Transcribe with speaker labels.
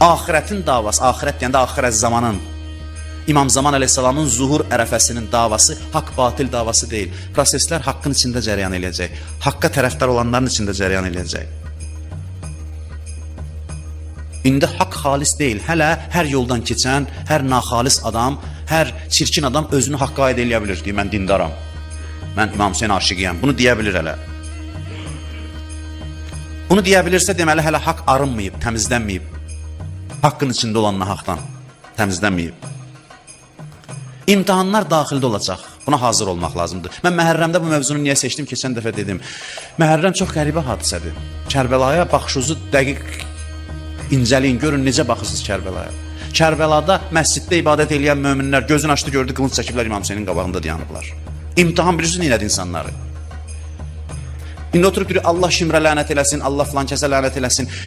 Speaker 1: Ahirətin davası, ahirət deyəndə axirət zamanın, İmam Zaman əleyhissalamın zuhur ərəfəsinin davası haqq-batil davası deyil. Proseslər haqqın içində cərəyan eləyəcək. Haqqa tərəfdar olanların içində cərəyan eləyəcək. İndi haqq xalis deyil. Hələ hər yoldan keçən, hər naxalis adam, hər çirkin adam özünü haqqa aid eləyə bilir. Deyir, mən dindaram, mən İmam Hüseyin aşiqiyəm. Bunu deyə bilir hələ. Bunu deyə bilirsə, deməli hələ haqq arınmayıb, təmizlənməyib. Haqqın içində olan nahaqdan təmizlənməyib. İmtihanlar daxildə olacaq. Buna hazır olmaq lazımdır. Mən Məhərrəmdə bu mövzunu niyə seçdim? Keçən dəfə dedim. Məhərrəm çox qəribə hadisədir. Kərbəlaya baxışınızı dəqiq incələyin, görün necə baxırsınız Kərbəlaya. Kərbəlada məsciddə ibadət edən möminlər gözünü açdı, gördü, qılınc çəkiblər İmam Hüseynin qabağında dayanıblar. İmtihan bilirsiniz neylədi insanları? İndi oturup duruyor, Allah şimrə lənət eləsin, Allah filan kəsə lənət eləsin.